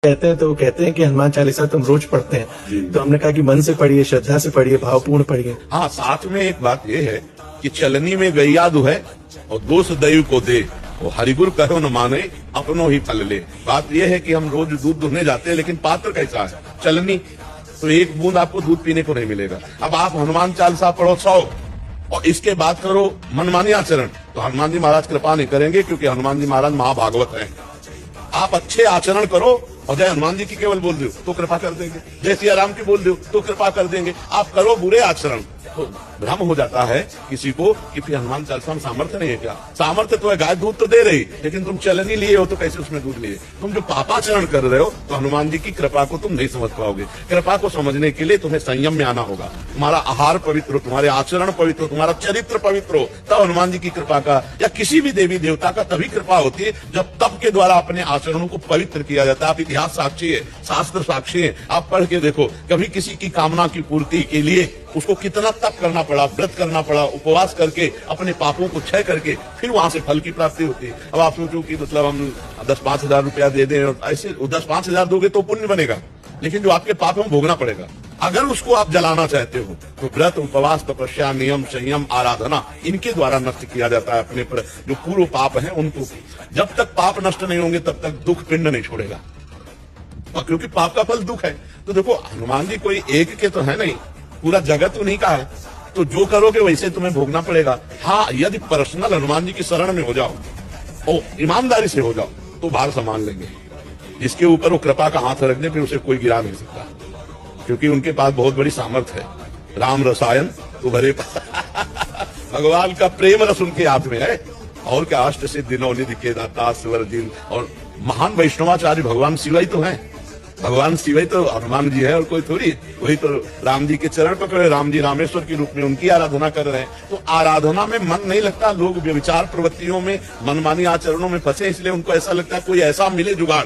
कहते हैं तो वो कहते हैं कि हनुमान चालीसा तुम रोज पढ़ते हैं, तो हमने कहा कि मन से पढ़िए, श्रद्धा से पढ़िए, भावपूर्ण पढ़िए। हाँ, साथ में एक बात ये है कि चलनी में गैया दुहै और दोष दैव को दे, वो हरिगुरु कहो न माने अपनो ही फल ले। बात यह है कि हम रोज दूध दुहने जाते हैं, लेकिन पात्र कैसा है? चलनी, तो एक बूंद आपको दूध पीने को नहीं मिलेगा। अब आप हनुमान चालीसा पढ़ो 100 और इसके बाद करो मनमानी आचरण, तो हनुमान जी महाराज कृपा नहीं करेंगे, क्योंकि हनुमान जी महाराज महाभागवत हैं। आप अच्छे आचरण करो और जय हनुमान जी की केवल बोल दो तो कृपा कर देंगे, जय सिया राम की बोल दो तो कृपा कर देंगे। आप करो बुरे आचरण तो भ्रम हो जाता है किसी को कि फिर हनुमान चालीसा में सामर्थ्य नहीं है क्या? सामर्थ्य तो है, गाय दूध तो दे रही, लेकिन तुम चलनी लिए हो तो कैसे उसमें दूध लिए? तुम जो पापाचरण कर रहे हो तो हनुमान जी की कृपा को तुम नहीं समझ पाओगे। कृपा को समझने के लिए तुम्हें संयम में आना होगा। तुम्हारा आहार पवित्र हो, तुम्हारे आचरण पवित्र हो, तुम्हारा चरित्र पवित्र हो, तब हनुमान जी की कृपा का या किसी भी देवी देवता का तभी कृपा होती है जब तप के द्वारा अपने आचरणों को पवित्र किया जाता है। आप इतिहास साक्षी है, शास्त्र साक्षी है, आप पढ़ के देखो कभी किसी की कामना की पूर्ति के लिए उसको कितना तप करना पड़ा, व्रत करना पड़ा, उपवास करके अपने पापों को क्षय करके फिर वहां से फल की प्राप्ति होती है। अब आप सोचो कि मतलब हम 10-5 हजार रुपया दे दें और ऐसे 10-5 हजार दोगे तो पुण्य बनेगा, लेकिन जो आपके पाप है वो भोगना पड़ेगा। अगर उसको आप जलाना चाहते हो तो व्रत, उपवास, तपस्या, नियम, संयम, आराधना, इनके द्वारा नष्ट किया जाता है अपने पर जो पूर्व पाप है उनको। जब तक पाप नष्ट नहीं होंगे तब तक दुख पिंड नहीं छोड़ेगा, और क्योंकि पाप का फल दुख है। तो देखो हनुमान जी कोई एक के तो है नहीं, पूरा जगत उन्हीं का है, तो जो करोगे वैसे तुम्हें भोगना पड़ेगा। हाँ, यदि पर्सनल हनुमान जी की शरण में हो जाओ और ईमानदारी से हो जाओ तो भार संभाल लेंगे। जिसके ऊपर वो कृपा का हाथ रख दे फिर उसे कोई गिरा नहीं सकता, क्योंकि उनके पास बहुत बड़ी सामर्थ्य है। राम रसायन तो भरे भगवान का प्रेम रस उनके हाथ में है। और क्या, अष्ट सिद्धि नवनिधि के दाता स्वर दिन, और महान वैष्णवाचार्य भगवान शिव ही तो हैं। भगवान शिव ही तो हनुमान जी है और कोई थोड़ी। वही तो राम जी के चरण पकड़े, राम जी रामेश्वर के रूप में उनकी आराधना कर रहे हैं। तो आराधना में मन नहीं लगता, लोग व्यभिचार प्रवृत्तियों में, मनमानी आचरणों में फंसे, इसलिए उनको ऐसा लगता है कोई ऐसा मिले जुगाड़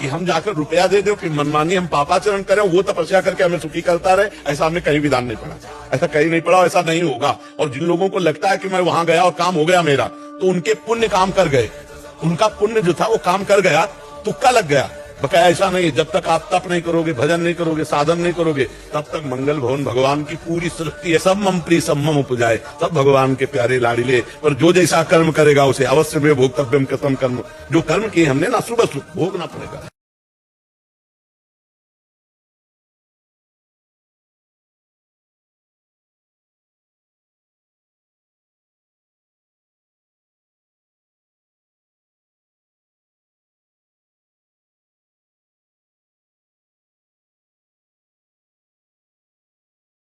कि हम जाकर रुपया दे दो कि मनमानी हम पापाचरण करें, वो तपस्या करके हमें सुखी करता रहे। ऐसा हमने कहीं विधान नहीं पढ़ा, ऐसा कहीं नहीं पढ़ा, ऐसा नहीं होगा। और जिन लोगों को लगता है कि मैं वहां गया और काम हो गया मेरा, तो उनके पुण्य काम कर गए, उनका पुण्य जो था वो काम कर गया, तुक्का लग गया। बकाया ऐसा नहीं, जब तक आप तप नहीं करोगे, भजन नहीं करोगे, साधन नहीं करोगे, तब तक मंगल भवन भगवान की पूरी सृष्टि है। सब मम प्रिय सब मम उपजाए, सब भगवान के प्यारे लाड़िले। पर जो जैसा कर्म करेगा उसे अवश्य में भोक्तव्यम कृतम कर्म। जो कर्म किए हमने ना, सुबह भोगना पड़ेगा।